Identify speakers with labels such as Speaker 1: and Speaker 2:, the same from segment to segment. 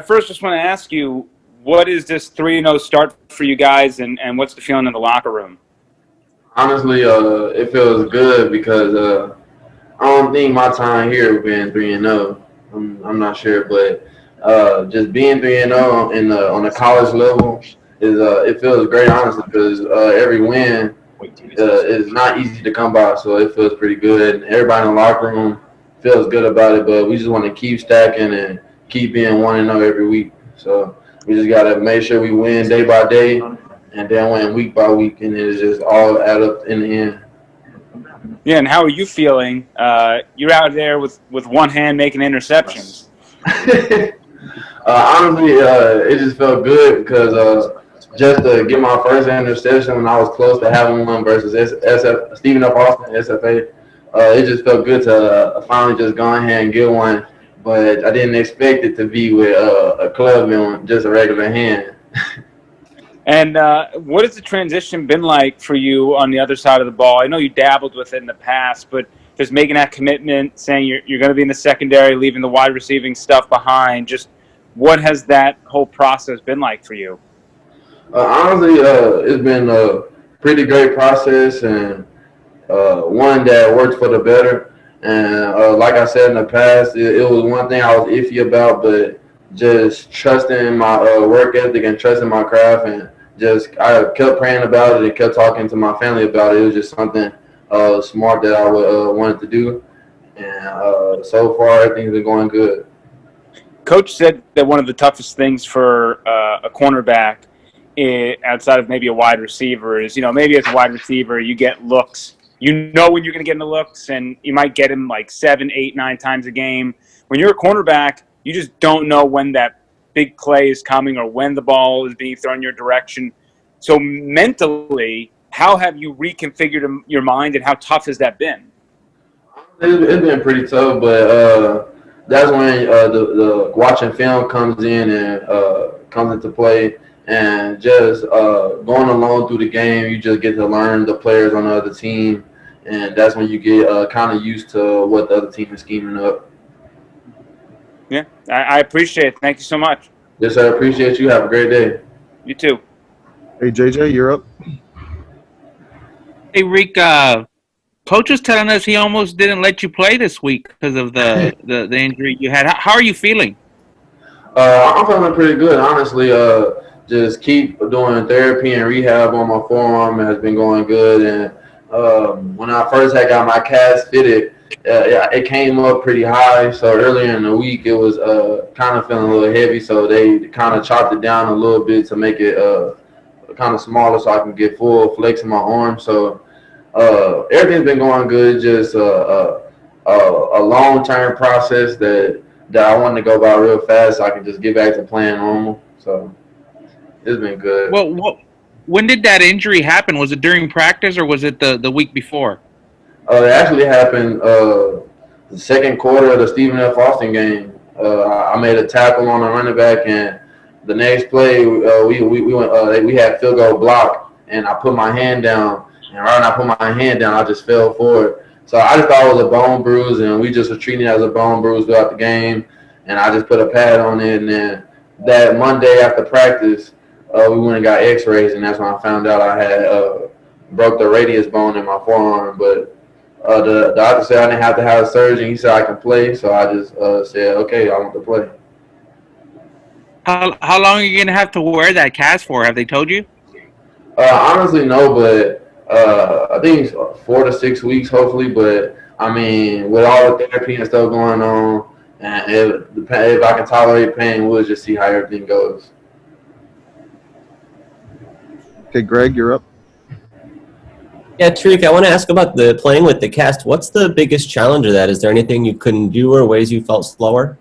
Speaker 1: first just want to ask you, what is this 3-0 start for you guys, and what's the feeling in the locker room?
Speaker 2: Honestly, it feels good because I don't think my time here has been 3-0. I'm not sure, but just being 3-0 on the college level is it feels great, honestly, because every win is not easy to come by, so it feels pretty good. And everybody in the locker room feels good about it, but we just want to keep stacking and keep being 1-0 every week. So we just got to make sure we win day by day and then win week by week, and it's just all add up in the end.
Speaker 1: Yeah, and how are you feeling? You're out there with one hand making interceptions.
Speaker 2: Honestly, it just felt good because just to get my first interception when I was close to having one versus Stephen F. Austin, SFA, it just felt good to finally just go ahead and get one. But I didn't expect it to be with a club and just a regular hand.
Speaker 1: And what has the transition been like for you on the other side of the ball? I know you dabbled with it in the past, but just making that commitment, saying you're going to be in the secondary, leaving the wide receiving stuff behind, just what has that whole process been like for you?
Speaker 2: Honestly, it's been a pretty great process and one that worked for the better. And like I said in the past, it was one thing I was iffy about, but just trusting my work ethic and trusting my craft, and just I kept praying about it and kept talking to my family about it. It was just something smart that I wanted to do, and so far everything's been going good.
Speaker 1: Coach said that one of the toughest things for a cornerback outside of maybe a wide receiver is, maybe as a wide receiver you get looks. You know when you're going to get in the looks, and you might get him like 7, 8, 9 times a game. When you're a cornerback, you just don't know when that big play is coming or when the ball is being thrown your direction. So mentally, how have you reconfigured your mind, and how tough has that been?
Speaker 2: It's been pretty tough, but that's when the watching film comes in and comes into play, and just going along through the game, you just get to learn the players on the other team, and that's when you get kind of used to what the other team is scheming up.
Speaker 1: Yeah, I appreciate it. Thank you so much.
Speaker 2: Yes, I appreciate you. Have a great day.
Speaker 1: You too.
Speaker 3: Hey, JJ, you're up.
Speaker 4: Hey, Rick, Coach was telling us he almost didn't let you play this week because of the injury you had. How are you feeling?
Speaker 2: I'm feeling pretty good, honestly. Just keep doing therapy and rehab on my forearm has been going good. And when I first had got my cast fitted, it came up pretty high. So earlier in the week, it was kind of feeling a little heavy. So they kind of chopped it down a little bit to make it kind of smaller so I can get full flex in my arm. So everything's been going good. Just a long-term process that I want to go by real fast so I can just get back to playing normal. So it's been good.
Speaker 4: Well, when did that injury happen? Was it during practice or was it the week before?
Speaker 2: It actually happened the second quarter of the Stephen F. Austin game. I made a tackle on a running back, and the next play we had field goal block, and I put my hand down. And right when I put my hand down, I just fell forward. So I just thought it was a bone bruise, and we just were treating it as a bone bruise throughout the game. And I just put a pad on it, and then that Monday after practice, we went and got X-rays, and that's when I found out I had broke the radius bone in my forearm. But the doctor said I didn't have to have a surgery. He said I can play, so I just said, okay, I want to play.
Speaker 4: How long are you gonna have to wear that cast for? Have they told you?
Speaker 2: Honestly, no, but I think it's 4 to 6 weeks, hopefully. But I mean, with all the therapy and stuff going on, and if I can tolerate pain, we'll just see how everything goes.
Speaker 3: Okay, Greg, you're up.
Speaker 5: Yeah, Tariq, I want to ask about the playing with the cast. What's the biggest challenge of that? Is there anything you couldn't do or ways you felt slower?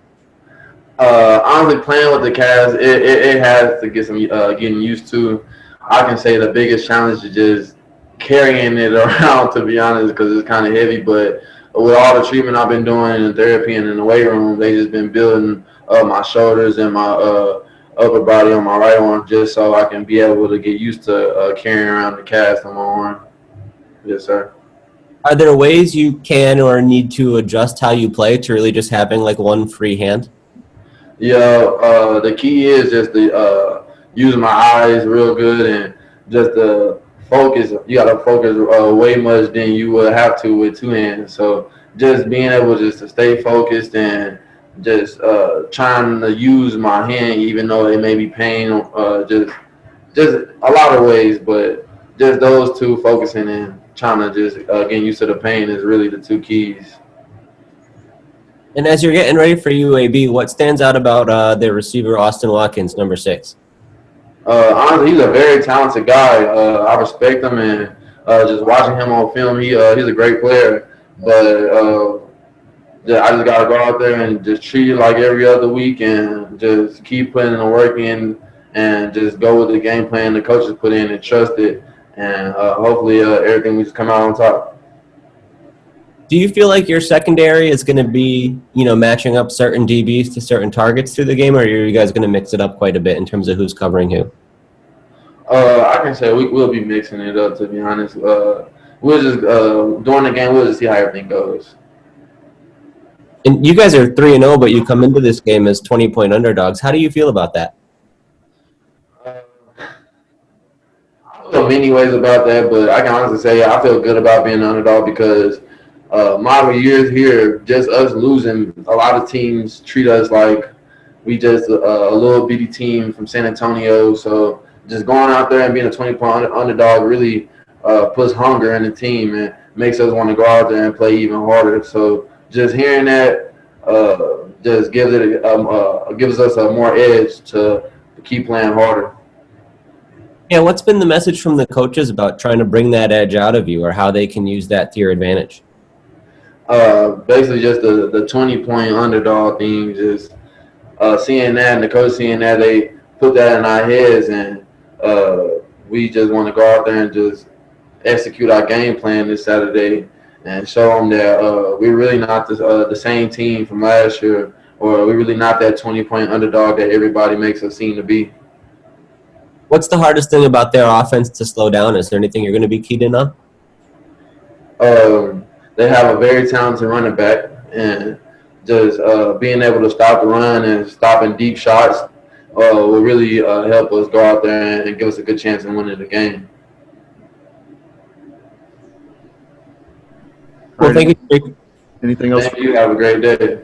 Speaker 2: Honestly, playing with the cast, it has to get some getting used to. I can say the biggest challenge is just carrying it around, to be honest, because it's kind of heavy. But with all the treatment I've been doing in therapy and in the weight room, they just been building up my shoulders and my upper body on my right arm just so I can be able to get used to carrying around the cast on my arm. Yes, sir.
Speaker 5: Are there ways you can or need to adjust how you play to really just having like one free hand?
Speaker 2: Yeah, the key is just to use my eyes real good and just to focus. You got to focus way much than you would have to with two hands. So just being able just to stay focused and just trying to use my hand, even though it may be pain, just a lot of ways, but just those two, focusing and trying to just getting used to the pain, is really the two keys.
Speaker 5: And as you're getting ready for UAB, what stands out about their receiver, Austin Watkins, number 6?
Speaker 2: Honestly, he's a very talented guy. I respect him, and just watching him on film, he's a great player. But I just gotta go out there and just treat it like every other week, and just keep putting the work in, and just go with the game plan the coaches put in and trust it, and hopefully everything we just come out on top.
Speaker 5: Do you feel like your secondary is going to be, matching up certain DBs to certain targets through the game, or are you guys going to mix it up quite a bit in terms of who's covering who?
Speaker 2: I can say we'll be mixing it up, to be honest. We'll just during the game, we'll just see how everything goes.
Speaker 5: And you guys are 3-0, but you come into this game as 20-point underdogs. How do you feel about that?
Speaker 2: I feel many ways about that, but I can honestly say I feel good about being an underdog because model years here, just us losing, a lot of teams treat us like we just a little bitty team from San Antonio. So just going out there and being a 20-point underdog really puts hunger in the team and makes us want to go out there and play even harder. So just hearing that just gives us a more edge to keep playing harder.
Speaker 5: Yeah, what's been the message from the coaches about trying to bring that edge out of you, or how they can use that to your advantage?
Speaker 2: Basically just the 20-point underdog thing, just seeing that and the coach seeing that, they put that in our heads, and we just want to go out there and just execute our game plan this Saturday and show them that we're really not the same team from last year, or we're really not that 20-point underdog that everybody makes us seem to be.
Speaker 5: What's the hardest thing about their offense to slow down? Is there anything you're going to be keyed in on?
Speaker 2: They have a very talented running back, and just being able to stop the run and stopping deep shots will really help us go out there and give us a good chance in winning the game.
Speaker 5: Well, thank you.
Speaker 3: Anything else?
Speaker 2: Thank you. Have a great day.